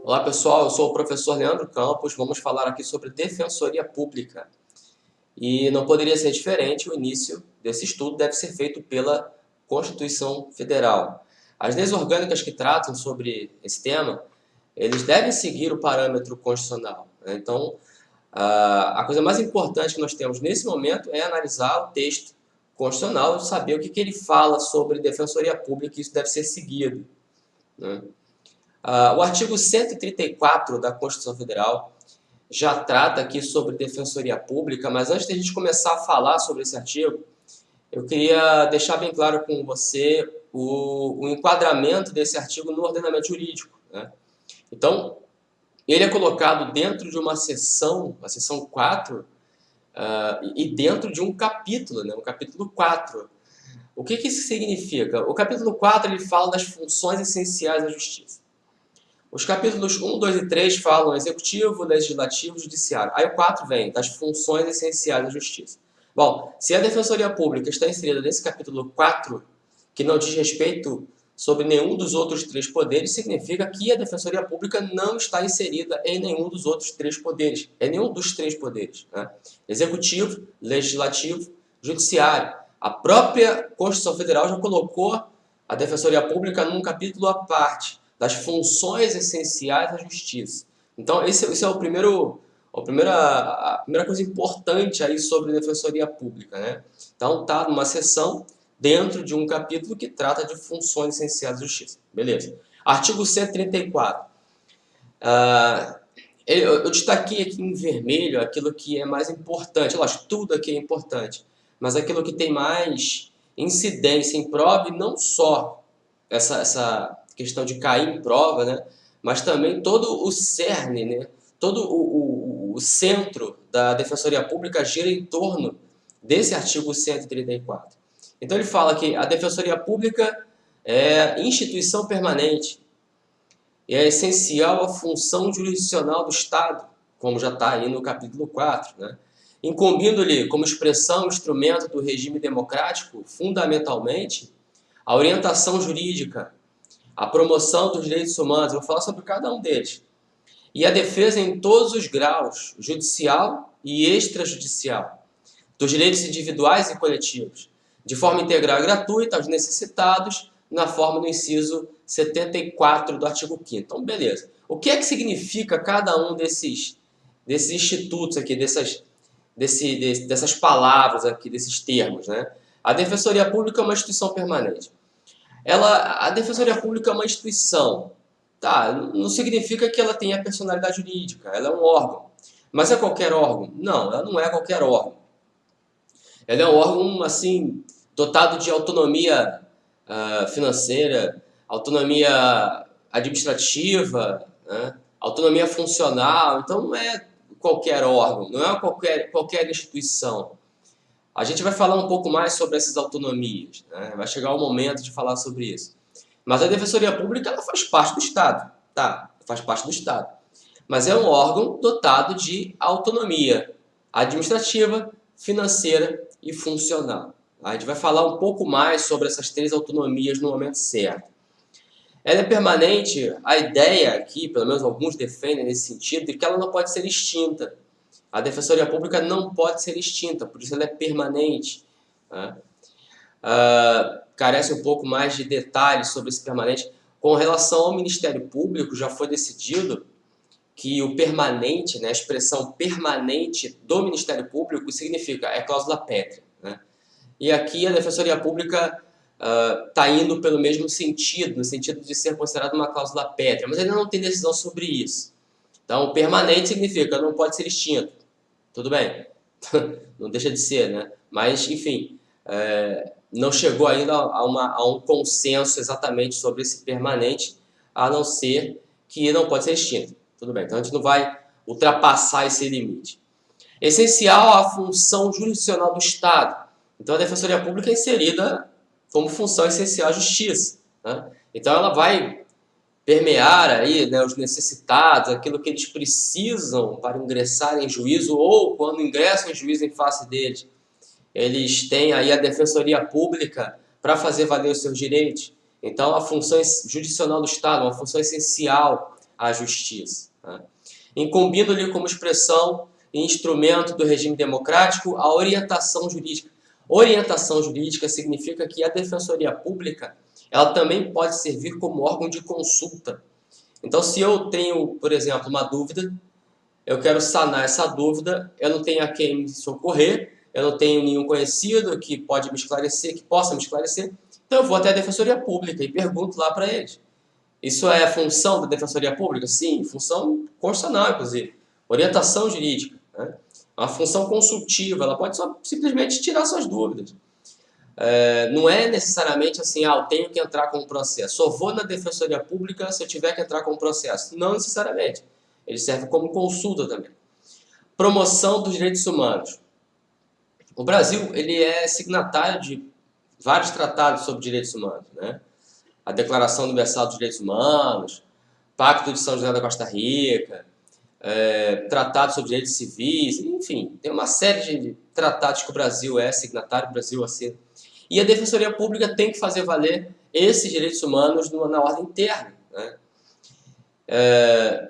Olá pessoal, eu sou o professor Leandro Campos. Vamos falar aqui sobre Defensoria Pública. E não poderia ser diferente, o início desse estudo deve ser feito pela Constituição Federal. As leis orgânicas que tratam sobre esse tema, eles devem seguir o parâmetro constitucional, né? Então, a coisa mais importante que nós temos nesse momento é analisar o texto constitucional e saber o que ele fala sobre Defensoria Pública, e isso deve ser seguido, né? O artigo 134 da Constituição Federal já trata aqui sobre defensoria pública, mas antes de a gente começar a falar sobre esse artigo, eu queria deixar bem claro com você o enquadramento desse artigo no ordenamento jurídico, né? Então, ele é colocado dentro de uma seção, a seção 4, e dentro de um capítulo, né? O capítulo 4. O que isso significa? O capítulo 4 ele fala das funções essenciais da justiça. Os capítulos 1, 2 e 3 falam executivo, legislativo, judiciário. Aí o 4 vem das funções essenciais da justiça. Bom, se a Defensoria Pública está inserida nesse capítulo 4, que não diz respeito sobre nenhum dos outros três poderes, significa que a Defensoria Pública não está inserida em nenhum dos outros três poderes. É nenhum dos três poderes, né? Executivo, legislativo, judiciário. A própria Constituição Federal já colocou a Defensoria Pública num capítulo à parte das funções essenciais da justiça. Então, esse é a primeira coisa importante aí sobre a Defensoria Pública, né? Então, está numa seção dentro de um capítulo que trata de funções essenciais da justiça. Beleza. Artigo 134. Eu destaquei aqui em vermelho aquilo que é mais importante. Lógico, tudo aqui é importante, mas aquilo que tem mais incidência em prova, e não só essa questão de cair em prova, né? Mas também todo o cerne, né? Todo o centro da Defensoria Pública gira em torno desse artigo 134. Então ele fala que a Defensoria Pública é instituição permanente e é essencial a função jurisdicional do Estado, como já está aí no capítulo 4, né? Incumbindo-lhe como expressão, instrumento do regime democrático, fundamentalmente, a orientação jurídica, a promoção dos direitos humanos, eu vou falar sobre cada um deles, e a defesa em todos os graus, judicial e extrajudicial, dos direitos individuais e coletivos, de forma integral e gratuita aos necessitados, na forma do inciso 74 do artigo 5º. Então, beleza. O que é que significa cada um desses institutos aqui, dessas palavras aqui, desses termos, né? A Defensoria Pública é uma instituição permanente. A Defensoria Pública é uma instituição, tá? Não significa que ela tenha personalidade jurídica, ela é um órgão. Mas é qualquer órgão? Não, ela não é qualquer órgão. Ela é um órgão, assim, dotado de autonomia financeira, autonomia administrativa, né? Autonomia funcional. Então não é qualquer órgão, não é qualquer instituição. A gente vai falar um pouco mais sobre essas autonomias, né? Vai chegar o momento de falar sobre isso. Mas a Defensoria Pública ela faz parte do Estado, tá? Faz parte do Estado. Mas é um órgão dotado de autonomia administrativa, financeira e funcional. A gente vai falar um pouco mais sobre essas três autonomias no momento certo. Ela é permanente, a ideia aqui, pelo menos alguns defendem nesse sentido, de que ela não pode ser extinta. A Defensoria Pública não pode ser extinta, por isso ela é permanente, né? Carece um pouco mais de detalhes sobre esse permanente. Com relação ao Ministério Público, já foi decidido que o permanente, né, a expressão permanente do Ministério Público significa, é cláusula pétrea, né? E aqui a Defensoria Pública está indo pelo mesmo sentido, no sentido de ser considerada uma cláusula pétrea, mas ainda não tem decisão sobre isso. Então, permanente significa não pode ser extinto. Tudo bem, não deixa de ser, né? Mas, enfim, não chegou ainda a um consenso exatamente sobre esse permanente, a não ser que não pode ser extinto. Tudo bem, então a gente não vai ultrapassar esse limite. Essencial à função jurisdicional do Estado. Então a Defensoria Pública é inserida como função essencial à justiça, né? Então ela vai permear aí, né, os necessitados, aquilo que eles precisam para ingressar em juízo ou quando ingressam em juízo em face deles. Eles têm aí a Defensoria Pública para fazer valer os seus direitos. Então, a função jurisdicional do Estado, uma função essencial à justiça, né? Incumbindo-lhe como expressão e instrumento do regime democrático a orientação jurídica. Orientação jurídica significa que a Defensoria Pública ela também pode servir como órgão de consulta. Então, se eu tenho, por exemplo, uma dúvida, eu quero sanar essa dúvida, eu não tenho a quem me socorrer, eu não tenho nenhum conhecido que pode me esclarecer, que possa me esclarecer, então eu vou até a Defensoria Pública e pergunto lá para eles. Isso é função da Defensoria Pública? Sim, função constitucional, inclusive. Orientação jurídica, né? Uma função consultiva, ela pode só simplesmente tirar suas dúvidas. Não é necessariamente assim, eu tenho que entrar com um processo. Só vou na Defensoria Pública se eu tiver que entrar com um processo. Não necessariamente. Ele serve como consulta também. Promoção dos direitos humanos. O Brasil ele é signatário de vários tratados sobre direitos humanos, né? A Declaração Universal dos Direitos Humanos, Pacto de São José da Costa Rica, Tratado sobre Direitos Civis, enfim, tem uma série de tratados que o Brasil é signatário, o Brasil assina. E a Defensoria Pública tem que fazer valer esses direitos humanos na ordem interna, né?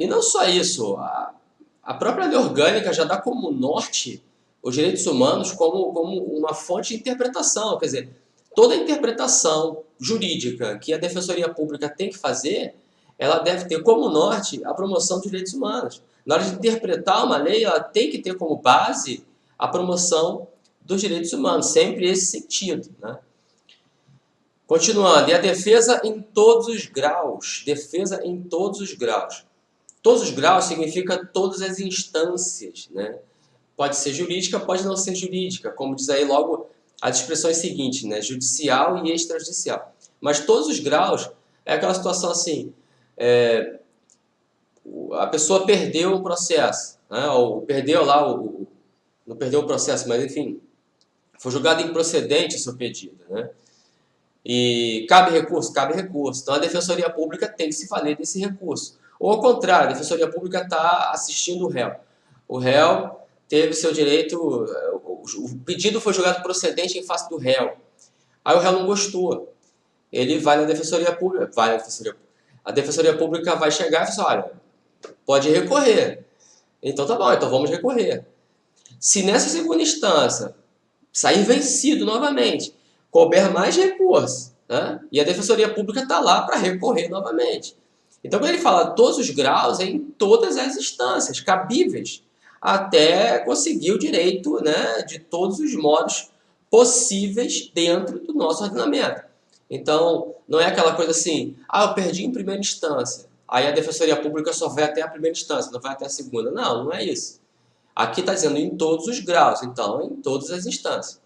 E não só isso, a própria lei orgânica já dá como norte os direitos humanos como uma fonte de interpretação, quer dizer, toda interpretação jurídica que a Defensoria Pública tem que fazer, ela deve ter como norte a promoção dos direitos humanos. Na hora de interpretar uma lei, ela tem que ter como base a promoção dos direitos humanos, sempre esse sentido, né? Continuando, e a defesa em todos os graus. Defesa em todos os graus. Todos os graus significa todas as instâncias, né? Pode ser jurídica, pode não ser jurídica, como diz aí logo as expressões seguintes, né? Judicial e extrajudicial. Mas todos os graus é aquela situação assim, a pessoa perdeu o processo, né? Ou perdeu lá, não perdeu o processo, mas enfim, foi julgado improcedente o seu pedido, né? E cabe recurso? Cabe recurso. Então a Defensoria Pública tem que se valer desse recurso. Ou ao contrário, a Defensoria Pública está assistindo o réu. O réu teve seu direito, o pedido foi julgado procedente em face do réu. Aí o réu não gostou. Ele vai na Defensoria Pública, a Defensoria Pública vai chegar e falar, olha, pode recorrer. Então tá bom, então vamos recorrer. Se nessa segunda instância sair vencido novamente, couber mais recurso, né? E a Defensoria Pública está lá para recorrer novamente. Então, quando ele fala todos os graus, é em todas as instâncias cabíveis, até conseguir o direito, né, de todos os modos possíveis dentro do nosso ordenamento. Então, não é aquela coisa assim, eu perdi em primeira instância, aí a Defensoria Pública só vai até a primeira instância, não vai até a segunda. Não, não é isso. Aqui está dizendo em todos os graus, então em todas as instâncias.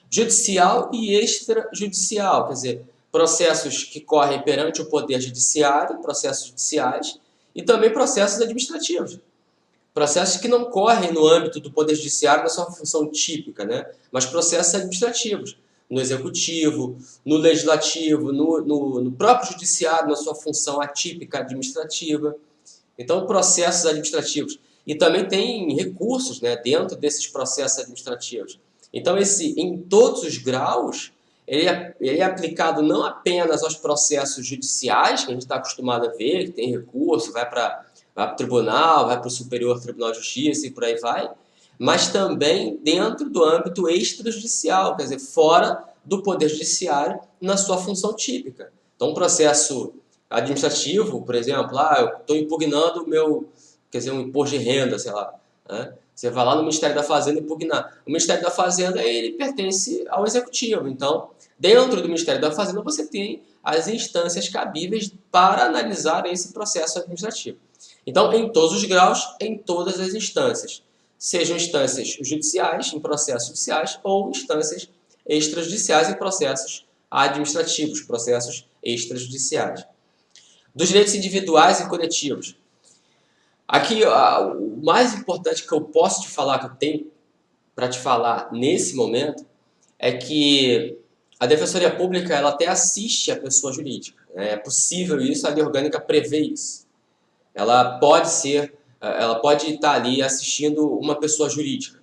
Judicial e extrajudicial, quer dizer, processos que correm perante o Poder Judiciário, processos judiciais, e também processos administrativos. Processos que não correm no âmbito do Poder Judiciário na sua função típica, né? Mas processos administrativos, no Executivo, no Legislativo, no próprio Judiciário, na sua função atípica administrativa. Então, processos administrativos. E também tem recursos, né, dentro desses processos administrativos. Então, esse em todos os graus, ele é aplicado não apenas aos processos judiciais, que a gente está acostumado a ver, que tem recurso, vai para o tribunal, vai para o Superior Tribunal de Justiça e por aí vai, mas também dentro do âmbito extrajudicial, quer dizer, fora do Poder Judiciário, na sua função típica. Então, um processo administrativo, por exemplo, eu estou impugnando um imposto de renda, sei lá, né? Você vai lá no Ministério da Fazenda impugnar. O Ministério da Fazenda, ele pertence ao Executivo. Então, dentro do Ministério da Fazenda, você tem as instâncias cabíveis para analisar esse processo administrativo. Então, em todos os graus, em todas as instâncias. Sejam instâncias judiciais, em processos judiciais, ou instâncias extrajudiciais em processos administrativos, processos extrajudiciais. Dos direitos individuais e coletivos. Aqui, o mais importante que eu posso te falar, que eu tenho para te falar nesse momento, é que a Defensoria Pública ela até assiste a pessoa jurídica. É possível isso, a lei orgânica prevê isso. Ela pode estar ali assistindo uma pessoa jurídica.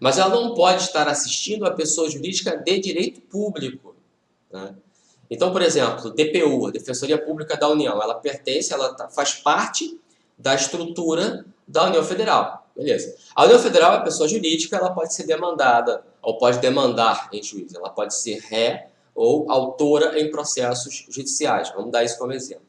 Mas ela não pode estar assistindo a pessoa jurídica de direito público, né? Então, por exemplo, DPU, a Defensoria Pública da União, ela pertence, faz parte da estrutura da União Federal. Beleza. A União Federal é pessoa jurídica, ela pode ser demandada, ou pode demandar em juízo. Ela pode ser ré ou autora em processos judiciais. Vamos dar isso como exemplo.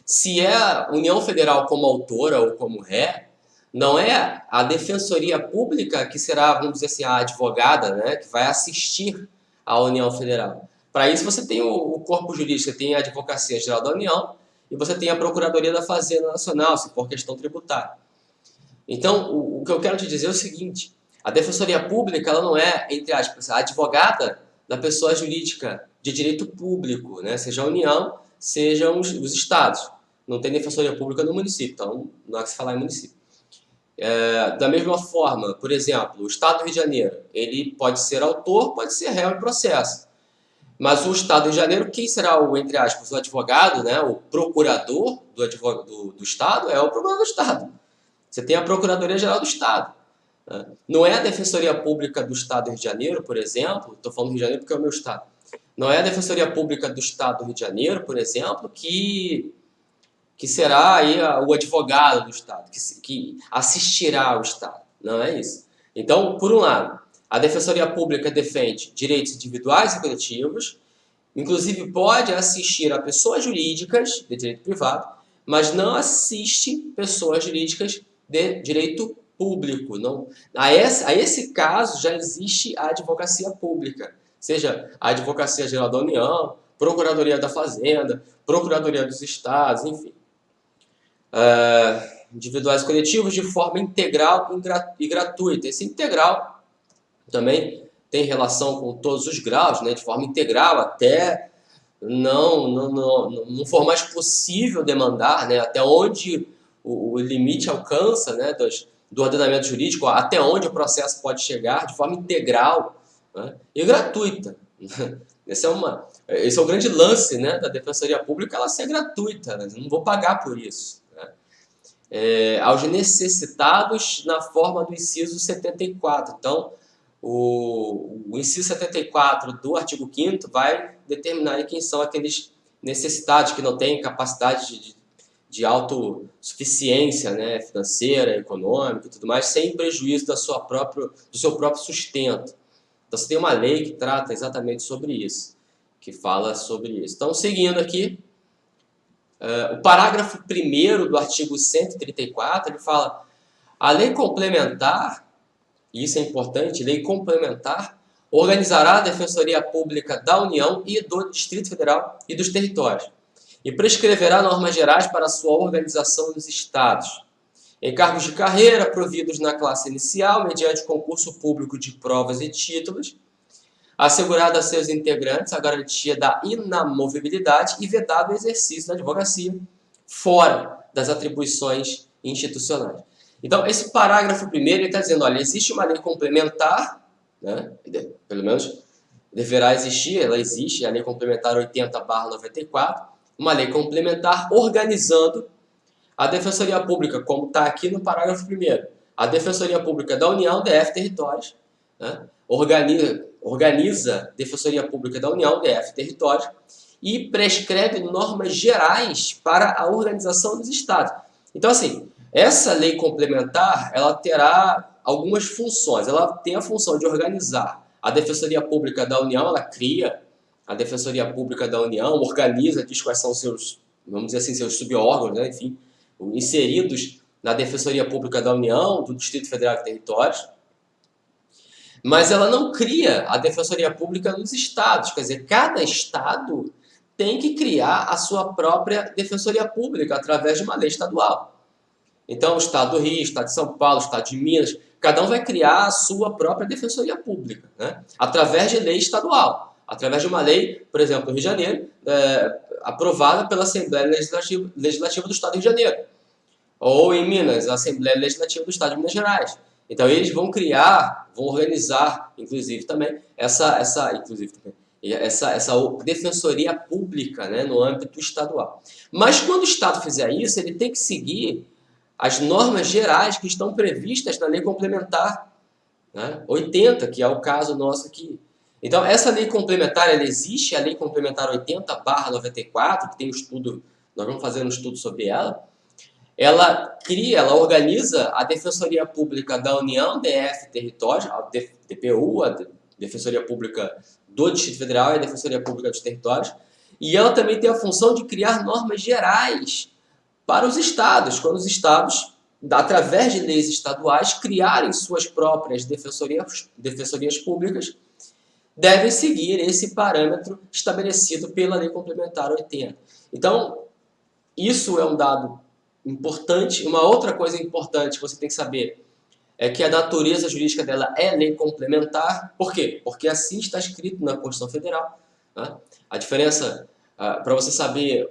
Se é a União Federal como autora ou como ré, não é a Defensoria Pública que será, vamos dizer assim, a advogada, né, que vai assistir à União Federal. Para isso você tem o corpo jurídico, você tem a Advocacia Geral da União e você tem a Procuradoria da Fazenda Nacional, se for questão tributária. Então, o que eu quero te dizer é o seguinte, a Defensoria Pública ela não é, entre aspas, a advogada da pessoa jurídica de direito público, né, seja a União, sejam os estados. Não tem Defensoria Pública no município, então não há que se falar em município. Da mesma forma, por exemplo, o Estado do Rio de Janeiro, ele pode ser autor, pode ser réu em processo. Mas o Estado do Rio de Janeiro, quem será o, entre aspas, o advogado, né, o procurador do Estado, é o procurador do Estado. Você tem a Procuradoria-Geral do Estado. Né? Não é a Defensoria Pública do Estado do Rio de Janeiro, por exemplo, estou falando do Rio de Janeiro porque é o meu Estado. Não é a Defensoria Pública do Estado do Rio de Janeiro, por exemplo, que será aí o advogado do Estado, que assistirá ao Estado. Não é isso. Então, por um lado, a Defensoria Pública defende direitos individuais e coletivos, inclusive pode assistir a pessoas jurídicas de direito privado, mas não assiste pessoas jurídicas de direito público. Não. A esse caso já existe a advocacia pública, seja a Advocacia Geral da União, Procuradoria da Fazenda, Procuradoria dos Estados, enfim. Individuais e coletivos de forma integral e gratuita. Esse integral também tem relação com todos os graus, né, de forma integral até não for mais possível demandar, né, até onde o limite alcança, né, do ordenamento jurídico, até onde o processo pode chegar, de forma integral, né, e gratuita. Esse é o grande lance, né, da Defensoria Pública, ela ser gratuita, né, não vou pagar por isso. Né, aos necessitados na forma do inciso 74. Então, o inciso 74 do artigo 5º vai determinar aí quem são aqueles necessitados que não têm capacidade de autossuficiência, né, financeira, econômica e tudo mais, sem prejuízo do seu próprio sustento. Então você tem uma lei que trata exatamente sobre isso, que fala sobre isso. Então, seguindo aqui, o parágrafo 1º do artigo 134, ele fala: a lei complementar, e isso é importante, lei complementar, organizará a Defensoria Pública da União e do Distrito Federal e dos territórios, e prescreverá normas gerais para a sua organização nos estados. Encargos de carreira providos na classe inicial, mediante concurso público de provas e títulos, assegurada a seus integrantes a garantia da inamovibilidade e vedado o exercício da advocacia fora das atribuições institucionais. Então, esse parágrafo primeiro está dizendo, olha, existe uma lei complementar, né, pelo menos deverá existir, ela existe, a lei complementar 80/94, uma lei complementar organizando a Defensoria Pública, como está aqui no parágrafo primeiro, a Defensoria Pública da União, DF Territórios, né, organiza a Defensoria Pública da União, DF Territórios, e prescreve normas gerais para a organização dos estados. Então, assim, essa lei complementar, ela terá algumas funções. Ela tem a função de organizar a Defensoria Pública da União, ela cria a Defensoria Pública da União, organiza, diz quais são seus, vamos dizer assim, seus subórgãos, né, enfim, inseridos na Defensoria Pública da União, do Distrito Federal e Territórios. Mas ela não cria a Defensoria Pública nos estados. Quer dizer, cada estado tem que criar a sua própria Defensoria Pública através de uma lei estadual. Então, o Estado do Rio, o Estado de São Paulo, o Estado de Minas, cada um vai criar a sua própria Defensoria Pública, né, através de lei estadual, através de uma lei, por exemplo, no Rio de Janeiro, aprovada pela Assembleia Legislativa do Estado do Rio de Janeiro, ou em Minas, a Assembleia Legislativa do Estado de Minas Gerais. Então, eles vão criar, vão organizar, inclusive também, essa Defensoria Pública, né, no âmbito estadual. Mas quando o Estado fizer isso, ele tem que seguir as normas gerais que estão previstas na lei complementar, né, 80, que é o caso nosso aqui. Então, essa lei complementar, ela existe, a lei complementar 80/94, que tem um estudo, nós vamos fazer um estudo sobre ela. Ela cria, ela organiza a Defensoria Pública da União, DF Território, a DPU, a Defensoria Pública do Distrito Federal e a Defensoria Pública dos Territórios. E ela também tem a função de criar normas gerais para os estados, quando os estados, através de leis estaduais, criarem suas próprias defensorias públicas, devem seguir esse parâmetro estabelecido pela Lei Complementar 80. Então, isso é um dado importante. Uma outra coisa importante que você tem que saber é que a natureza jurídica dela é lei complementar. Por quê? Porque assim está escrito na Constituição Federal. Né? A diferença, para você saber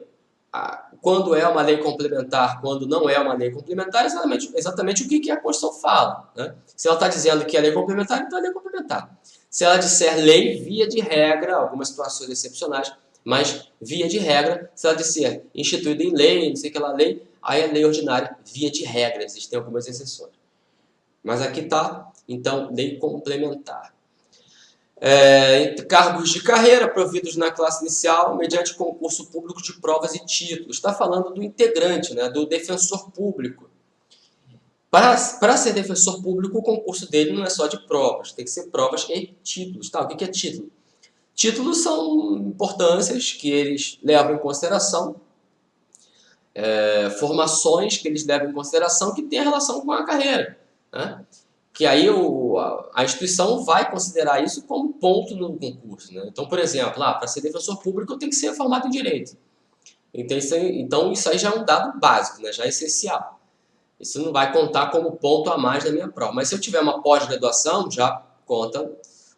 quando é uma lei complementar, quando não é uma lei complementar, é exatamente o que a Constituição fala. Né? Se ela está dizendo que é lei complementar, então é lei complementar. Se ela disser lei, via de regra, algumas situações excepcionais, mas via de regra, se ela disser instituída em lei, não sei o que lá, lei, aí é lei ordinária, via de regra, existem algumas exceções. Mas aqui está, então, lei complementar. Cargos de carreira providos na classe inicial mediante concurso público de provas e títulos. Está falando do integrante, né, do defensor público. Para ser defensor público, o concurso dele não é só de provas, tem que ser provas e títulos. Tá? O que é título? Títulos são importâncias que eles levam em consideração, formações que eles levam em consideração que têm relação com a carreira. Né? Que aí a instituição vai considerar isso como ponto no concurso. Né? Então, por exemplo, para ser defensor público eu tenho que ser formado em Direito. Então isso aí já é um dado básico, né? Já é essencial. Isso não vai contar como ponto a mais da minha prova. Mas se eu tiver uma pós-graduação, já conta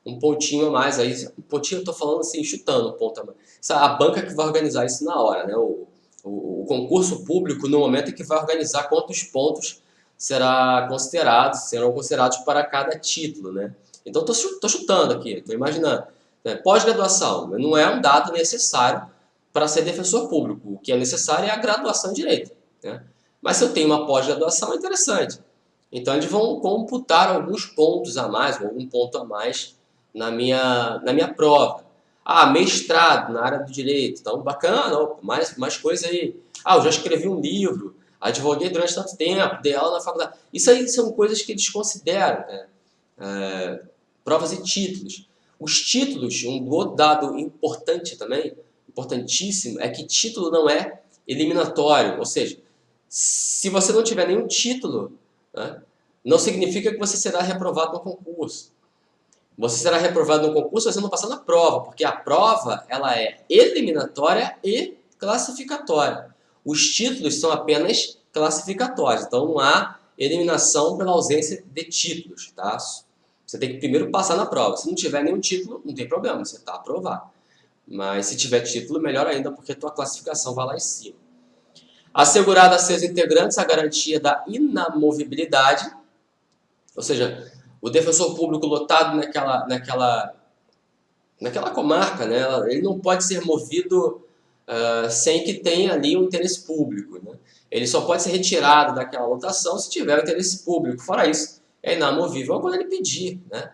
um pontinho a mais. Aí, um pontinho eu estou falando assim, chutando um ponto a mais. A banca que vai organizar isso na hora. Né? O concurso público, no momento, é que vai organizar quantos pontos serão considerados para cada título. Né? Então, estou chutando aqui, estou imaginando. Né? Pós-graduação não é um dado necessário para ser defensor público. O que é necessário é a graduação em Direito. Né? Mas se eu tenho uma pós-graduação, é interessante. Então, eles vão computar alguns pontos a mais, ou algum ponto a mais na minha prova. Mestrado na área do direito. Então, bacana, mais coisa aí. Eu já escrevi um livro, advoguei durante tanto tempo, dei aula na faculdade. Isso aí são coisas que eles consideram, né? Provas e títulos. Os títulos, um outro dado importante também, importantíssimo, é que título não é eliminatório, ou seja, se você não tiver nenhum título, né, não significa que você será reprovado no concurso. Você será reprovado no concurso se você não passar na prova, porque a prova ela é eliminatória e classificatória. Os títulos são apenas classificatórios, então não há eliminação pela ausência de títulos. Tá? Você tem que primeiro passar na prova. Se não tiver nenhum título, não tem problema, você está aprovado. Mas se tiver título, melhor ainda, porque a tua classificação vai lá em cima. Assegurada a seus integrantes a garantia da inamovibilidade, ou seja, o defensor público lotado naquela comarca, né, ele não pode ser movido sem que tenha ali um interesse público. Né? Ele só pode ser retirado daquela lotação se tiver um interesse público. Fora isso, é inamovível quando ele pedir. Né?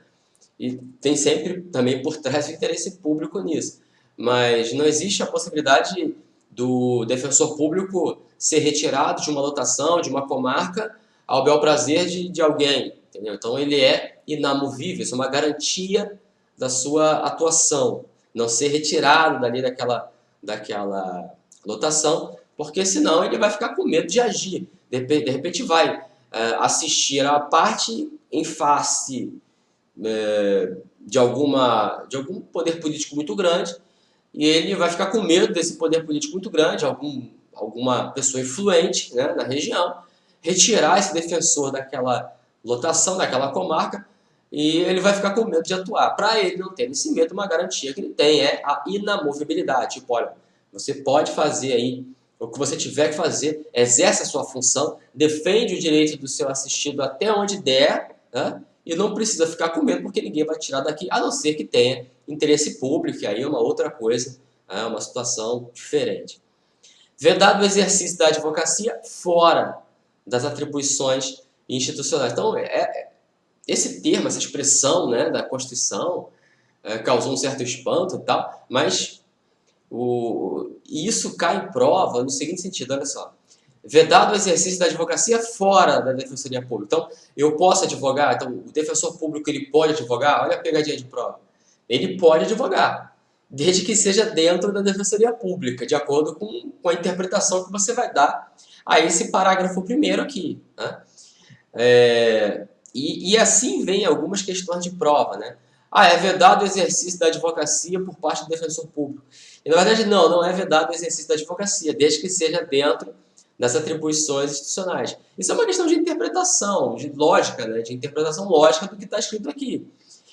E tem sempre também por trás o interesse público nisso. Mas não existe a possibilidade do defensor público ser retirado de uma lotação, de uma comarca, ao bel prazer de alguém. Entendeu? Então ele é inamovível, isso é uma garantia da sua atuação. Não ser retirado dali daquela lotação, porque senão ele vai ficar com medo de agir. De repente vai assistir a parte em face de algum poder político muito grande, e ele vai ficar com medo desse poder político muito grande, alguma pessoa influente, né, na região, retirar esse defensor daquela lotação, daquela comarca, e ele vai ficar com medo de atuar. Para ele não ter esse medo, uma garantia que ele tem é a inamovibilidade. Tipo, olha, você pode fazer aí o que você tiver que fazer, exerce a sua função, defende o direito do seu assistido até onde der, né, e não precisa ficar com medo porque ninguém vai tirar daqui, a não ser que tenha interesse público, e aí é uma outra coisa, é uma situação diferente. Vedado o exercício da advocacia fora das atribuições institucionais. Então, esse termo, essa expressão, né, da Constituição, causou um certo espanto e tal, mas isso cai em prova no seguinte sentido, olha só. Vedado o exercício da advocacia fora da defensoria pública. Então, eu posso advogar? Então, o defensor público ele pode advogar? Olha a pegadinha de prova. Ele pode advogar, desde que seja dentro da defensoria pública, de acordo com a interpretação que você vai dar a esse parágrafo primeiro aqui. Né? E assim vem algumas questões de prova, né? É vedado o exercício da advocacia por parte do defensor público. E, na verdade, não é vedado o exercício da advocacia, desde que seja dentro das atribuições institucionais. Isso é uma questão de interpretação, de lógica, né? De interpretação lógica do que está escrito aqui.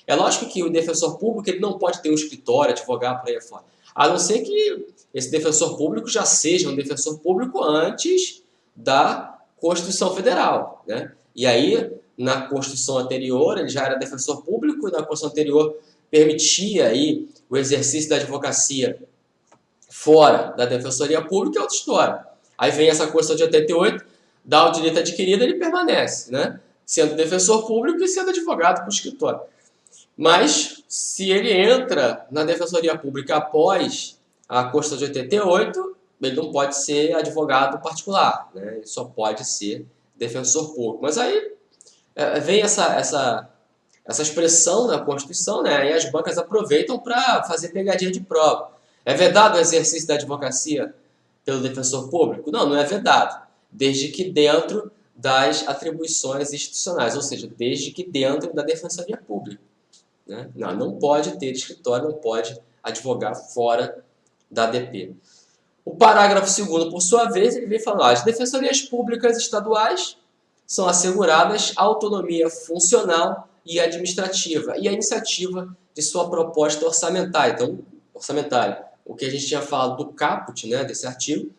É lógico que o defensor público ele não pode ter um escritório, advogar por aí fora. A não ser que esse defensor público já seja um defensor público antes da Constituição Federal, né? E aí, na Constituição anterior, ele já era defensor público e na Constituição anterior permitia aí o exercício da advocacia fora da defensoria pública, é outra história. Aí vem essa Constituição de 88, dá o direito adquirido, ele permanece, né? Sendo defensor público e sendo advogado por escritório. Mas, se ele entra na defensoria pública após a Constituição de 88, ele não pode ser advogado particular, né? Ele só pode ser defensor público. Mas aí vem essa expressão na Constituição, né? E as bancas aproveitam para fazer pegadinha de prova. É vedado o exercício da advocacia pelo defensor público? Não é vedado, desde que dentro das atribuições institucionais, ou seja, desde que dentro da defensoria pública. Né? Não pode ter escritório, não pode advogar fora da ADP. O parágrafo 2º, por sua vez, ele vem falando: as defensorias públicas estaduais são asseguradas autonomia funcional e administrativa e a iniciativa de sua proposta orçamentária. Então, orçamentária, o que a gente tinha falado do caput, né, desse artigo.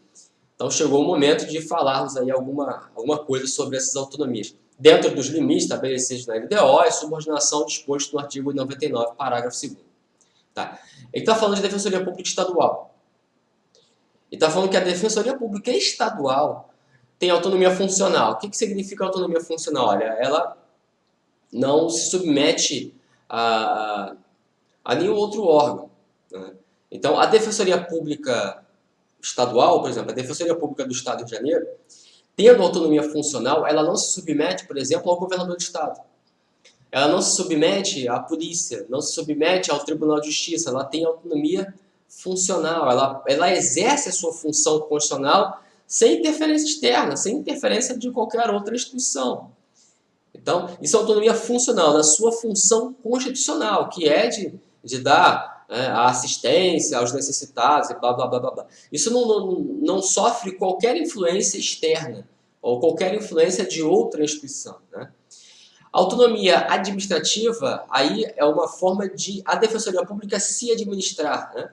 Então, chegou o momento de falarmos aí alguma coisa sobre essas autonomias. Dentro dos limites estabelecidos na LDO e subordinação disposto no artigo 99, parágrafo 2º. Tá? Ele está falando de defensoria pública estadual. Ele está falando que a defensoria pública estadual tem autonomia funcional. O que significa autonomia funcional? Olha, ela não se submete a nenhum outro órgão. Né? Então, a defensoria pública estadual, por exemplo, a defensoria pública do Estado do Rio de Janeiro, tendo autonomia funcional, ela não se submete, por exemplo, ao governador do Estado. Ela não se submete à polícia, não se submete ao Tribunal de Justiça, ela tem autonomia funcional, ela exerce a sua função constitucional sem interferência externa, sem interferência de qualquer outra instituição. Então, isso é autonomia funcional, na sua função constitucional, que é de dar a assistência aos necessitados e blá, blá, blá, blá, blá. Isso não sofre qualquer influência externa ou qualquer influência de outra instituição. Né? Autonomia administrativa, aí é uma forma de a Defensoria Pública se administrar. Né?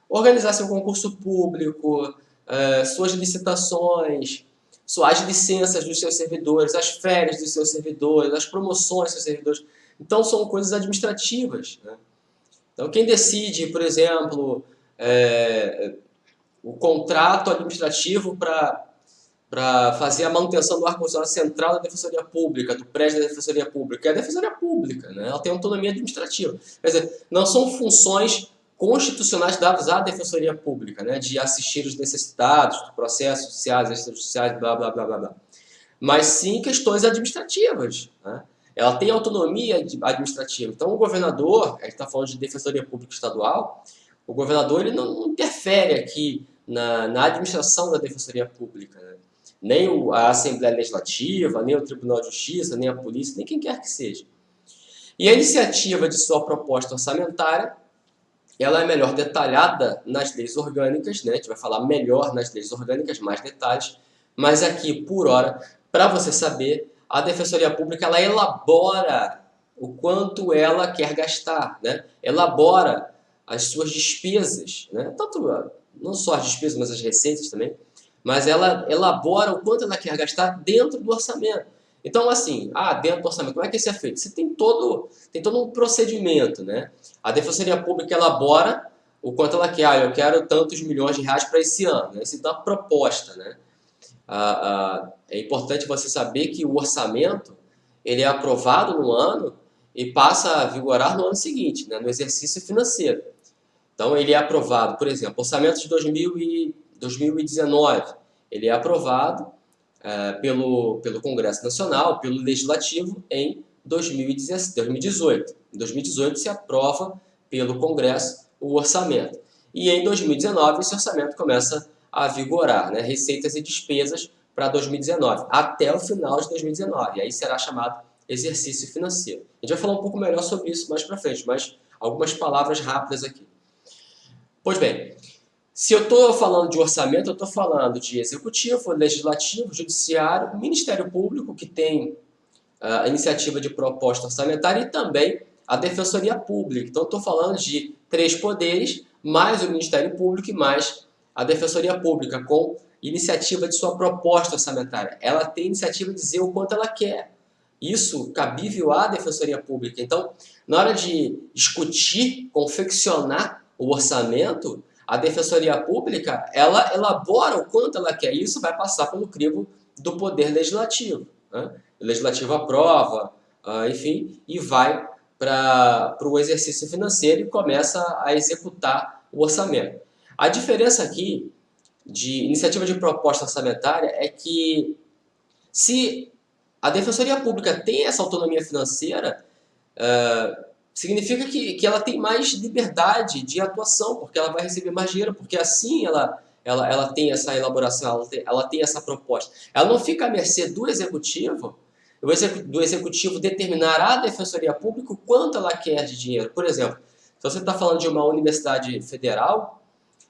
Organizar seu concurso público, suas licitações, as licenças dos seus servidores, as férias dos seus servidores, as promoções dos seus servidores. Então, são coisas administrativas. Né? Então, quem decide, por exemplo, o contrato administrativo para fazer a manutenção do ar-condicionado central da Defensoria Pública, do prédio da Defensoria Pública, é a Defensoria Pública, né? Ela tem autonomia administrativa. Quer dizer, não são funções constitucionais dadas à Defensoria Pública, né? De assistir os necessitados, processos judiciais, extrajudiciais, blá, blá, blá, blá, blá. Mas sim questões administrativas, né? Ela tem autonomia administrativa. Então, o governador, a gente está falando de Defensoria Pública Estadual, o governador ele não interfere aqui na administração da Defensoria Pública, né? Nem a Assembleia Legislativa, nem o Tribunal de Justiça, nem a Polícia, nem quem quer que seja. E a iniciativa de sua proposta orçamentária, ela é melhor detalhada nas leis orgânicas, né? A gente vai falar melhor nas leis orgânicas, mais detalhes, mas aqui, por hora, para você saber, a Defensoria Pública ela elabora o quanto ela quer gastar, né? Elabora as suas despesas, né? Tanto, não só as despesas, mas as receitas também, mas ela elabora o quanto ela quer gastar dentro do orçamento. Então, assim, dentro do orçamento, como é que isso é feito? Você tem todo um procedimento, né? A Defensoria Pública elabora o quanto ela quer. Eu quero tantos milhões de reais para esse ano. Essa é uma proposta, né? É importante você saber que o orçamento ele é aprovado no ano e passa a vigorar no ano seguinte, né, no exercício financeiro. Então, ele é aprovado, por exemplo, orçamento de 2019, ele é aprovado pelo Congresso Nacional, pelo Legislativo, em 2018. Em 2018 se aprova pelo Congresso o orçamento. E em 2019 esse orçamento começa a vigorar, né? Receitas e despesas para 2019, até o final de 2019. E aí será chamado exercício financeiro. A gente vai falar um pouco melhor sobre isso mais para frente, mas algumas palavras rápidas aqui. Pois bem, se eu estou falando de orçamento, eu estou falando de executivo, legislativo, judiciário, Ministério Público, que tem a iniciativa de proposta orçamentária, e também a Defensoria Pública. Então, estou falando de 3 poderes, mais o Ministério Público e mais a Defensoria Pública, com iniciativa de sua proposta orçamentária. Ela tem iniciativa de dizer o quanto ela quer. Isso cabível à Defensoria Pública. Então, na hora de discutir, confeccionar o orçamento, a Defensoria Pública, ela elabora o quanto ela quer. Isso vai passar pelo crivo do Poder Legislativo, né? O Legislativo aprova, enfim, e vai para o exercício financeiro e começa a executar o orçamento. A diferença aqui de iniciativa de proposta orçamentária é que se a Defensoria Pública tem essa autonomia financeira, significa que ela tem mais liberdade de atuação, porque ela vai receber mais dinheiro, porque assim ela tem essa elaboração, ela tem essa proposta. Ela não fica à mercê do executivo determinar à Defensoria Pública o quanto ela quer de dinheiro. Por exemplo, se você está falando de uma universidade federal,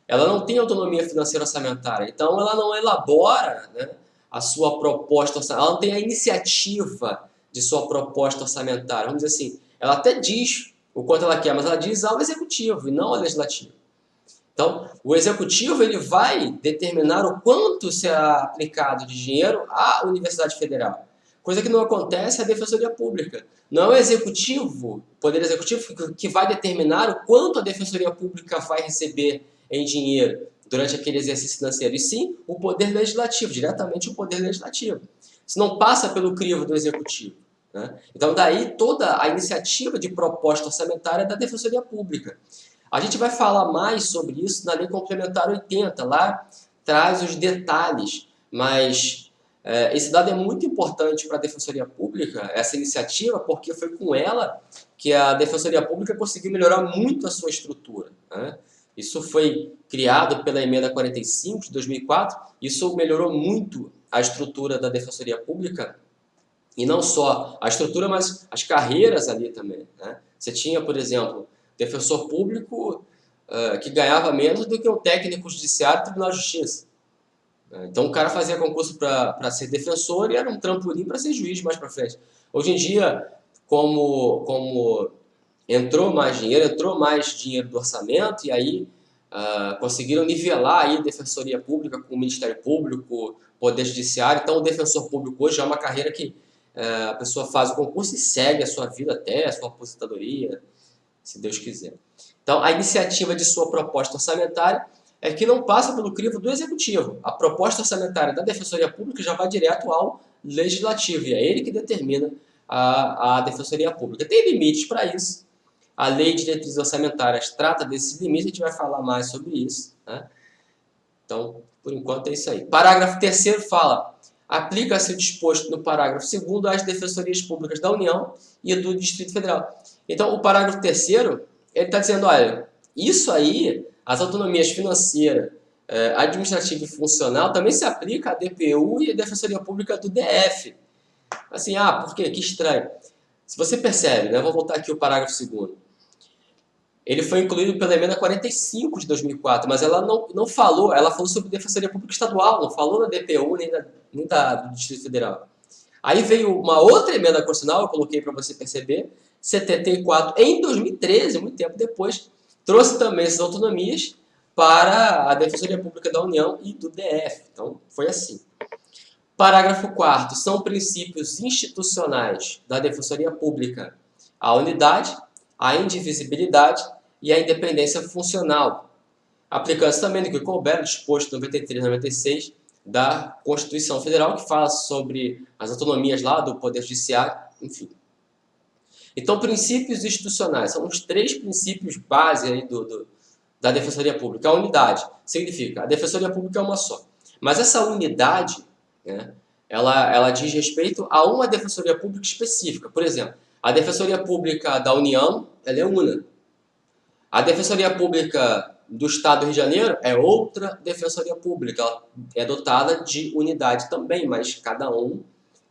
ela não tem autonomia financeira orçamentária, então ela não elabora, né, a sua proposta orçamentária, ela não tem a iniciativa de sua proposta orçamentária. Vamos dizer assim, ela até diz o quanto ela quer, mas ela diz ao executivo e não ao legislativo. Então, o executivo ele vai determinar o quanto será aplicado de dinheiro à Universidade Federal, coisa que não acontece à Defensoria Pública. Não é o executivo, o Poder Executivo, que vai determinar o quanto a Defensoria Pública vai receber em dinheiro durante aquele exercício financeiro, e sim o Poder Legislativo, diretamente o Poder Legislativo. Isso não passa pelo crivo do Executivo, né? Então, daí toda a iniciativa de proposta orçamentária da Defensoria Pública. A gente vai falar mais sobre isso na Lei Complementar 80, lá traz os detalhes, mas esse dado é muito importante para a Defensoria Pública, essa iniciativa, porque foi com ela que a Defensoria Pública conseguiu melhorar muito a sua estrutura, né? Isso foi criado pela Emenda 45 de 2004, isso melhorou muito a estrutura da Defensoria Pública, e não só a estrutura, mas as carreiras ali também, né? Você tinha, por exemplo, defensor público que ganhava menos do que um técnico judiciário do Tribunal de Justiça. Então o cara fazia concurso para ser defensor e era um trampolim para ser juiz mais para frente. Hoje em dia, como entrou mais dinheiro do orçamento, e aí conseguiram nivelar aí a Defensoria Pública com o Ministério Público, Poder Judiciário. Então o defensor público hoje é uma carreira que a pessoa faz o concurso e segue a sua vida até a sua aposentadoria, se Deus quiser. Então, a iniciativa de sua proposta orçamentária é que não passa pelo crivo do Executivo. A proposta orçamentária da Defensoria Pública já vai direto ao Legislativo, e é ele que determina a Defensoria Pública. Tem limites para isso. A Lei de Diretrizes Orçamentárias trata desses limites, a gente vai falar mais sobre isso, né? Então, por enquanto é isso aí. Parágrafo 3º fala: aplica-se o disposto no parágrafo 2º às Defensorias Públicas da União e do Distrito Federal. Então, o parágrafo 3º, ele está dizendo, olha, isso aí, as autonomias financeira, administrativa e funcional, também se aplica à DPU e à Defensoria Pública do DF. Assim, por quê? Que estranho. Se você percebe, né, vou voltar aqui ao parágrafo 2º. Ele foi incluído pela Emenda 45 de 2004, mas ela não falou, ela falou sobre Defensoria Pública Estadual, não falou na DPU nem do Distrito Federal. Aí veio uma outra emenda constitucional, eu coloquei para você perceber, 74, em 2013, muito tempo depois, trouxe também essas autonomias para a Defensoria Pública da União e do DF. Então, foi assim. Parágrafo 4º. São princípios institucionais da Defensoria Pública a unidade, a indivisibilidade e a independência funcional, aplicando-se também no que couber o disposto 93 e 96 da Constituição Federal, que fala sobre as autonomias lá do Poder Judiciário, enfim. Então, princípios institucionais são os 3 princípios base aí da Defensoria Pública. A unidade significa a Defensoria Pública é uma só. Mas essa unidade, né, ela diz respeito a uma Defensoria Pública específica. Por exemplo, a Defensoria Pública da União, ela é una. A Defensoria Pública do Estado do Rio de Janeiro é outra Defensoria Pública. Ela é dotada de unidade também, mas cada um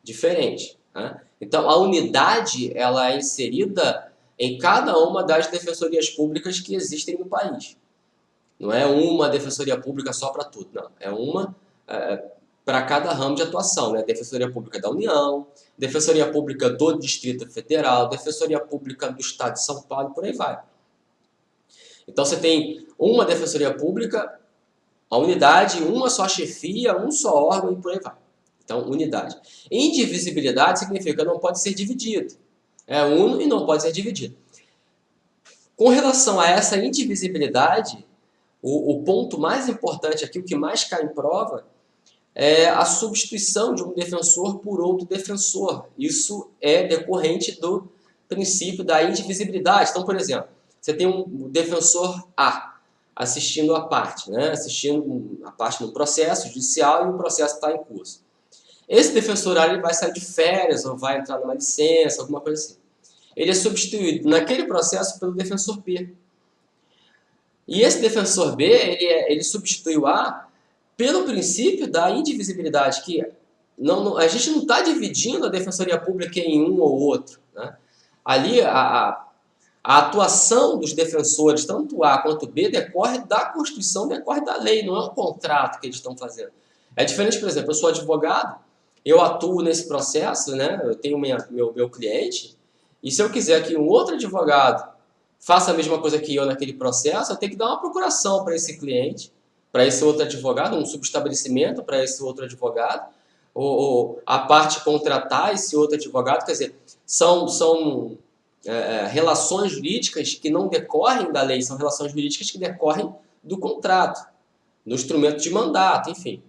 diferente. Né? Então, a unidade ela é inserida em cada uma das defensorias públicas que existem no país. Não é uma defensoria pública só para tudo, não. É uma para cada ramo de atuação. Né? Defensoria Pública da União, Defensoria Pública do Distrito Federal, Defensoria Pública do Estado de São Paulo, por aí vai. Então, você tem uma defensoria pública, a unidade, uma só chefia, um só órgão e por aí vai. Então, unidade. Indivisibilidade significa que não pode ser dividido. É uno e não pode ser dividido. Com relação a essa indivisibilidade, o ponto mais importante aqui, o que mais cai em prova, é a substituição de um defensor por outro defensor. Isso é decorrente do princípio da indivisibilidade. Então, por exemplo, você tem um defensor A assistindo a parte, né? Assistindo a parte no processo judicial e o processo está em curso. Esse defensor A ele vai sair de férias ou vai entrar numa licença, alguma coisa assim. Ele é substituído naquele processo pelo defensor B. E esse defensor B, ele substitui o A pelo princípio da indivisibilidade, que a gente não está dividindo a defensoria pública em um ou outro. Né? Ali, a atuação dos defensores, tanto A quanto B, decorre da Constituição, decorre da lei, não é um contrato que eles estão fazendo. É diferente, por exemplo, eu sou advogado, eu atuo nesse processo, né? Eu tenho meu cliente, e se eu quiser que um outro advogado faça a mesma coisa que eu naquele processo, eu tenho que dar uma procuração para esse cliente, para esse outro advogado, um subestabelecimento para esse outro advogado, ou a parte contratar esse outro advogado, quer dizer, são relações jurídicas que não decorrem da lei, são relações jurídicas que decorrem do contrato, do instrumento de mandato, enfim.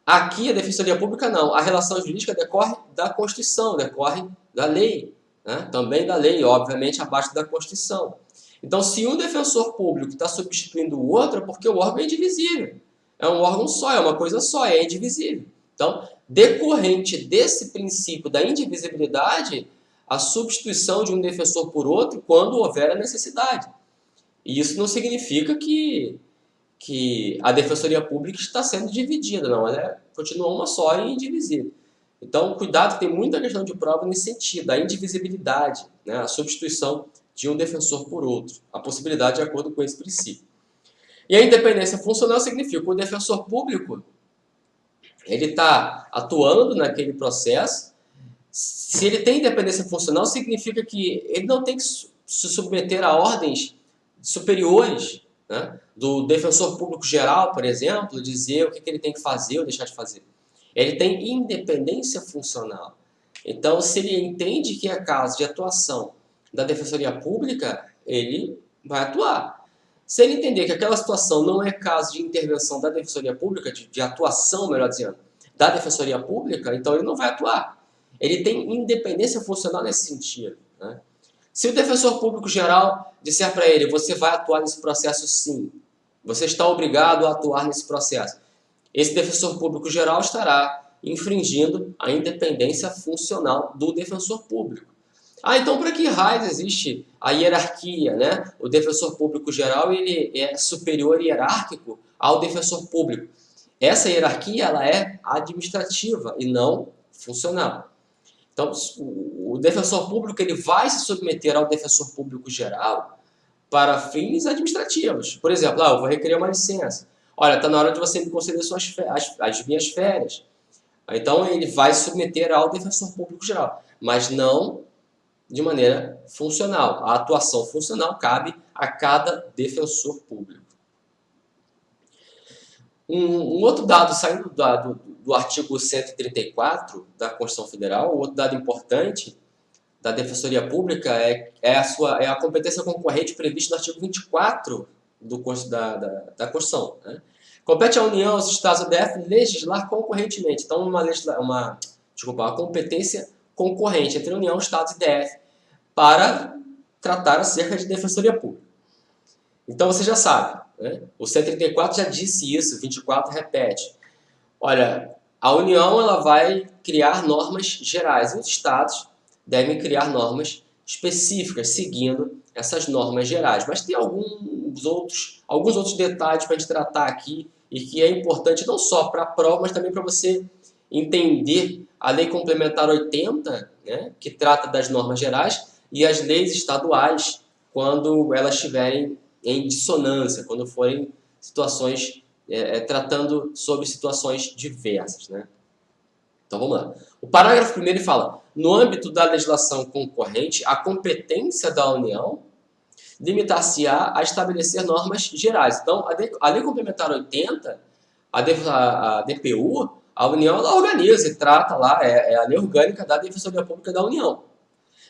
Aqui, a Defensoria Pública, não. A relação jurídica decorre da Constituição, decorre da lei. Né? Também da lei, obviamente, abaixo da Constituição. Então, se um defensor público está substituindo o outro, é porque o órgão é indivisível. É um órgão só, é uma coisa só, é indivisível. Então, decorrente desse princípio da indivisibilidade, a substituição de um defensor por outro quando houver a necessidade. E isso não significa que a Defensoria Pública está sendo dividida, não, ela continua uma só e indivisível. Então, cuidado, tem muita questão de prova nesse sentido, a indivisibilidade, né, a substituição de um defensor por outro, a possibilidade de acordo com esse princípio. E a independência funcional significa que o defensor público ele está atuando naquele processo. Se ele tem independência funcional, significa que ele não tem que se submeter a ordens superiores, né, do defensor público geral, por exemplo, dizer o que ele tem que fazer ou deixar de fazer. Ele tem independência funcional. Então, se ele entende que é caso de atuação da Defensoria Pública, ele vai atuar. Se ele entender que aquela situação não é caso de intervenção da Defensoria Pública, de atuação, melhor dizendo, da Defensoria Pública, então ele não vai atuar. Ele tem independência funcional nesse sentido. Né? Se o defensor público geral disser para ele, você vai atuar nesse processo sim, você está obrigado a atuar nesse processo, esse defensor público geral estará infringindo a independência funcional do defensor público. Então para que raios existe a hierarquia, né? O defensor público geral ele é superior hierárquico ao defensor público. Essa hierarquia ela é administrativa e não funcional. Então, o defensor público ele vai se submeter ao defensor público geral para fins administrativos. Por exemplo, eu vou requerer uma licença. Olha, está na hora de você me conceder as minhas férias. Então, ele vai se submeter ao defensor público geral, mas não de maneira funcional. A atuação funcional cabe a cada defensor público. Um outro dado, saindo do artigo 134 da Constituição Federal, outro dado importante da Defensoria Pública é a competência concorrente prevista no artigo 24 da Constituição. Né? Compete à União, aos Estados e ao DF legislar concorrentemente. Então, uma competência concorrente entre a União, Estados e DF para tratar acerca de defensoria pública. Então você já sabe, né? O 134 já disse isso, 24 repete. Olha, a União ela vai criar normas gerais e os estados devem criar normas específicas, seguindo essas normas gerais. Mas tem alguns outros detalhes para a gente tratar aqui e que é importante não só para a prova, mas também para você entender a Lei Complementar 80, né, que trata das normas gerais, e as leis estaduais, quando elas estiverem em dissonância, quando forem situações tratando sobre situações diversas, né? Então vamos lá. O parágrafo 1º ele fala: no âmbito da legislação concorrente, a competência da União limitar-se-á a estabelecer normas gerais. Então, a Lei Complementar 80, a DPU, a União ela organiza e trata lá, é a lei orgânica da Defensoria Pública da União.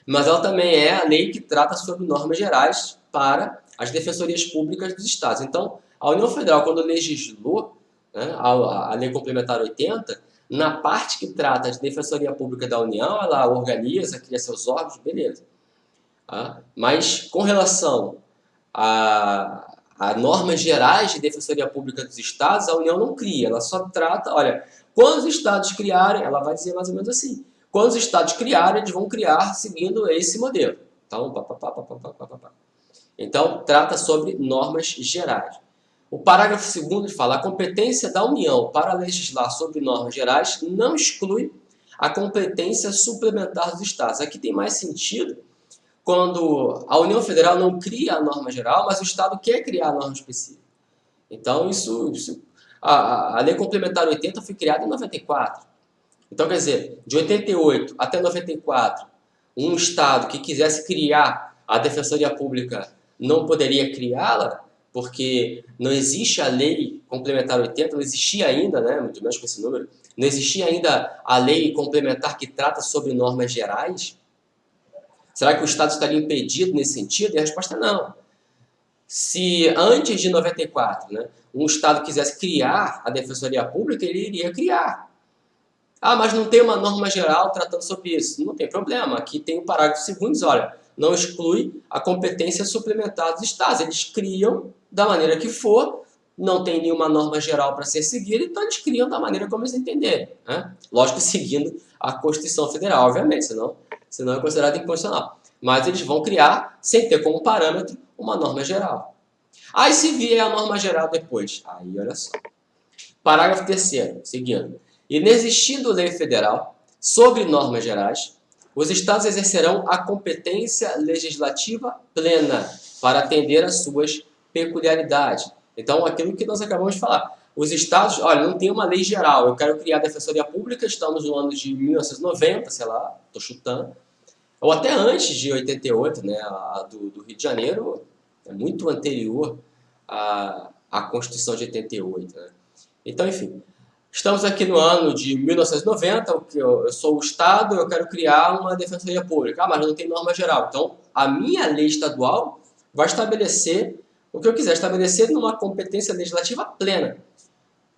Mas ela também é a lei que trata sobre normas gerais para as defensorias públicas dos estados. Então, a União Federal, quando legislou, né, a Lei Complementar 80, na parte que trata de defensoria pública da União, ela organiza, cria seus órgãos, beleza. Mas com relação a normas gerais de defensoria pública dos estados, a União não cria, ela só trata, olha, quando os estados criarem, ela vai dizer mais ou menos assim, quando os estados criarem, eles vão criar seguindo esse modelo. Então, trata sobre normas gerais. O parágrafo 2º fala: a competência da União para legislar sobre normas gerais não exclui a competência suplementar dos estados. Aqui tem mais sentido quando a União Federal não cria a norma geral, mas o estado quer criar a norma específica. Então, a Lei Complementar 80 foi criada em 94. Então, quer dizer, de 88 até 94, um estado que quisesse criar a Defensoria Pública não poderia criá-la, porque não existe a Lei Complementar 80, não existia ainda, né, muito menos com esse número, não existia ainda a Lei Complementar que trata sobre normas gerais. Será que o Estado estaria impedido nesse sentido? E a resposta é não. Se antes de 94, né, um Estado quisesse criar a Defensoria Pública, ele iria criar. Ah, mas não tem uma norma geral tratando sobre isso. Não tem problema. Aqui tem o parágrafo 2º, diz, olha, não exclui a competência suplementar dos Estados. Eles criam da maneira que for, não tem nenhuma norma geral para ser seguida, então eles criam da maneira como eles entenderem. Né? Lógico, seguindo a Constituição Federal, obviamente, senão é considerado inconstitucional. Mas eles vão criar, sem ter como parâmetro, uma norma geral. Aí se vier a norma geral depois, aí olha só. Parágrafo 3º, seguindo. Inexistindo lei federal sobre normas gerais, os estados exercerão a competência legislativa plena para atender às suas peculiaridades. Então, aquilo que nós acabamos de falar. Os estados, olha, não tem uma lei geral. Eu quero criar a Defensoria Pública, estamos no ano de 1990, sei lá, estou chutando. Ou até antes de 88, né? A do Rio de Janeiro é muito anterior à Constituição de 88. Né? Então, enfim, estamos aqui no ano de 1990, eu sou o Estado, eu quero criar uma Defensoria Pública. Ah, mas não tem norma geral. Então, a minha lei estadual vai estabelecer o que eu quiser, estabelecer numa competência legislativa plena.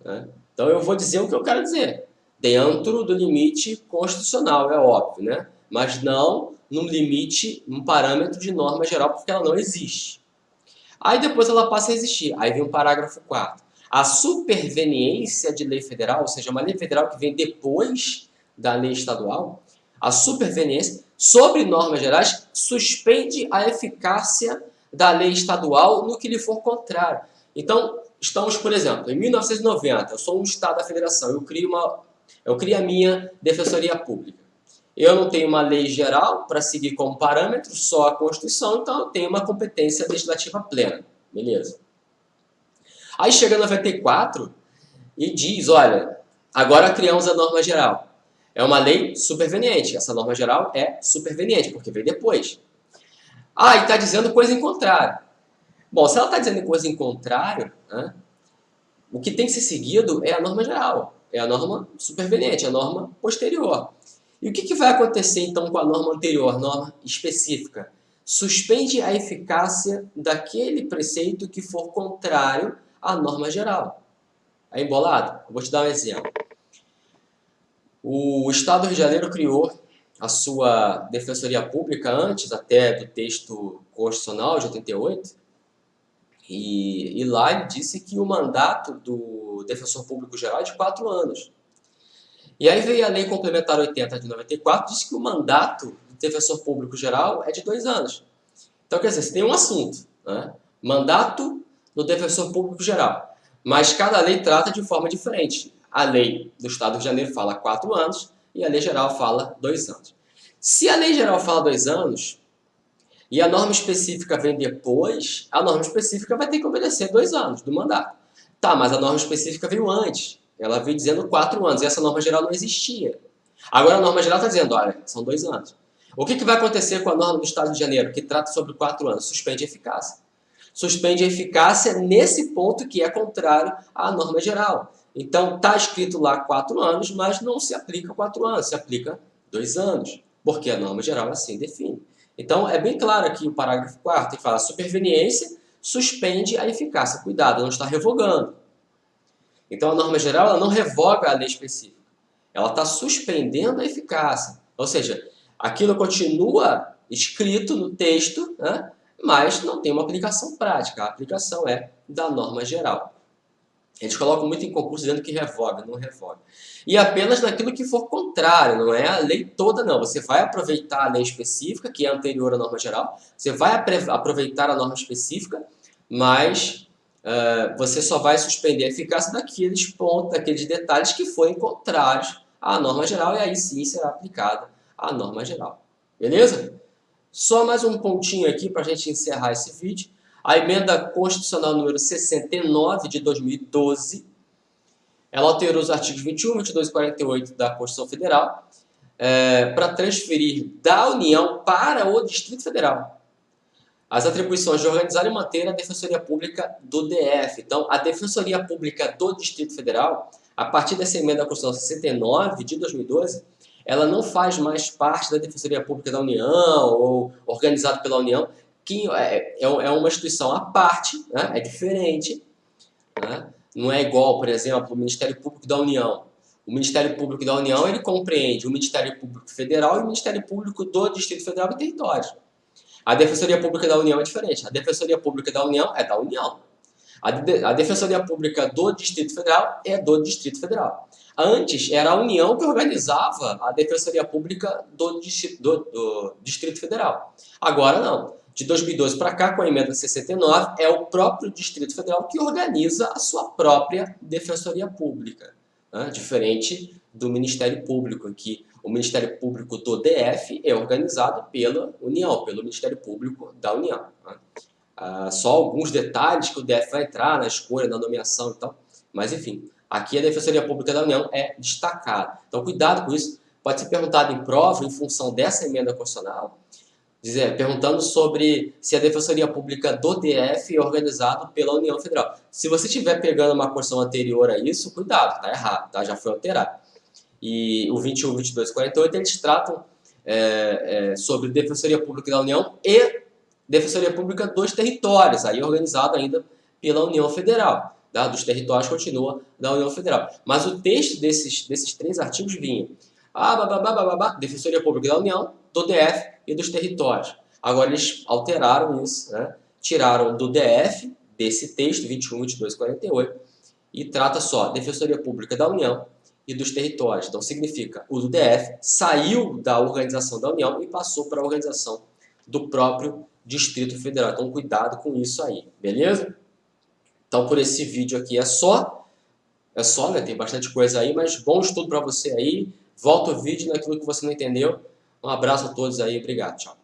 Né? Então, eu vou dizer o que eu quero dizer, dentro do limite constitucional, é óbvio, né? Mas não num limite, num parâmetro de norma geral, porque ela não existe. Aí depois ela passa a existir. Aí vem o parágrafo 4º. A superveniência de lei federal, ou seja, uma lei federal que vem depois da lei estadual, a superveniência sobre normas gerais suspende a eficácia da lei estadual no que lhe for contrário. Então, estamos, por exemplo, em 1990, eu sou um Estado da Federação, eu crio a minha Defensoria Pública. Eu não tenho uma lei geral para seguir como parâmetro, só a Constituição, então eu tenho uma competência legislativa plena. Beleza. Aí chega 94 e diz, olha, agora criamos a norma geral. É uma lei superveniente. Essa norma geral é superveniente, porque veio depois. Ah, e está dizendo coisa em contrário. Bom, se ela está dizendo coisa em contrário, né, o que tem que ser seguido é a norma geral. É a norma superveniente, a norma posterior. E o que vai acontecer, então, com a norma anterior, norma específica? Suspende a eficácia daquele preceito que for contrário à norma geral. É embolado? Eu vou te dar um exemplo. O Estado do Rio de Janeiro criou a sua defensoria pública antes até do texto constitucional de 88, e lá ele disse que o mandato do defensor público geral é de 4 anos. E aí veio a Lei Complementar 80 de 94, disse que o mandato do defensor público geral é de 2 anos. Então, quer dizer, você tem um assunto, né? Mandato do defensor público geral. Mas cada lei trata de forma diferente. A lei do Estado do Rio de Janeiro fala 4 anos e a lei geral fala 2 anos. Se a lei geral fala 2 anos e a norma específica vem depois, a norma específica vai ter que obedecer 2 anos do mandato. Tá, mas a norma específica veio antes. Ela veio dizendo 4 anos e essa norma geral não existia. Agora a norma geral está dizendo, olha, são 2 anos. O que vai acontecer com a norma do Estado de Janeiro, que trata sobre 4 anos? Suspende a eficácia. Suspende a eficácia nesse ponto que é contrário à norma geral. Então, está escrito lá 4 anos, mas não se aplica 4 anos, se aplica 2 anos, porque a norma geral assim define. Então, é bem claro aqui o parágrafo 4º, que fala superveniência suspende a eficácia. Cuidado, não está revogando. Então, a norma geral ela não revoga a lei específica. Ela está suspendendo a eficácia. Ou seja, aquilo continua escrito no texto, né, mas não tem uma aplicação prática. A aplicação é da norma geral. Eles colocam muito em concurso dizendo que revoga, não revoga. E apenas naquilo que for contrário, não é a lei toda, não. Você vai aproveitar a lei específica, que é anterior à norma geral, você vai aproveitar a norma específica, mas você só vai suspender a eficácia daqueles pontos, daqueles detalhes que forem contrários à norma geral, e aí sim será aplicada a norma geral. Beleza? Só mais um pontinho aqui para a gente encerrar esse vídeo. A emenda constitucional número 69 de 2012, ela alterou os artigos 21, 22 e 48 da Constituição Federal para transferir da União para o Distrito Federal as atribuições de organizar e manter a Defensoria Pública do DF. Então, a Defensoria Pública do Distrito Federal, a partir dessa emenda constitucional 69 de 2012, ela não faz mais parte da Defensoria Pública da União ou organizada pela União, que é uma instituição à parte, né? É diferente, né? Não é igual, por exemplo, o Ministério Público da União. O Ministério Público da União ele compreende o Ministério Público Federal e o Ministério Público do Distrito Federal e Territórios. A Defensoria Pública da União é diferente. A Defensoria Pública da União é da União. A Defensoria Pública do Distrito Federal é do Distrito Federal. Antes, era a União que organizava a Defensoria Pública do Distrito Federal. Agora, não. De 2012 para cá, com a emenda 69, é o próprio Distrito Federal que organiza a sua própria Defensoria Pública. Né? Diferente do Ministério Público, em que o Ministério Público do DF é organizado pela União, pelo Ministério Público da União. Né? Só alguns detalhes que o DF vai entrar na escolha, na nomeação e tal. Mas, enfim, aqui a Defensoria Pública da União é destacada. Então, cuidado com isso. Pode ser perguntado em prova, em função dessa emenda constitucional, perguntando sobre se a Defensoria Pública do DF é organizada pela União Federal. Se você estiver pegando uma Constituição anterior a isso, cuidado, está errado, tá? Já foi alterado. E o 21, 22 e 48, eles tratam sobre Defensoria Pública da União e Defensoria Pública dos Territórios, aí organizado ainda pela União Federal. Tá? Dos territórios continua da União Federal. Mas o texto desses 3 artigos vinha Defensoria Pública da União, do DF e dos territórios. Agora eles alteraram isso, né? Tiraram do DF, desse texto, 21, 22 e 48, e trata só Defensoria Pública da União e dos territórios. Então significa, o do DF saiu da organização da União e passou para a organização do próprio Distrito Federal. Então cuidado com isso aí, beleza? Então por esse vídeo aqui é só, né? Tem bastante coisa aí, mas bom estudo para você aí. Volta o vídeo naquilo que você não entendeu. Um abraço a todos aí, obrigado, tchau.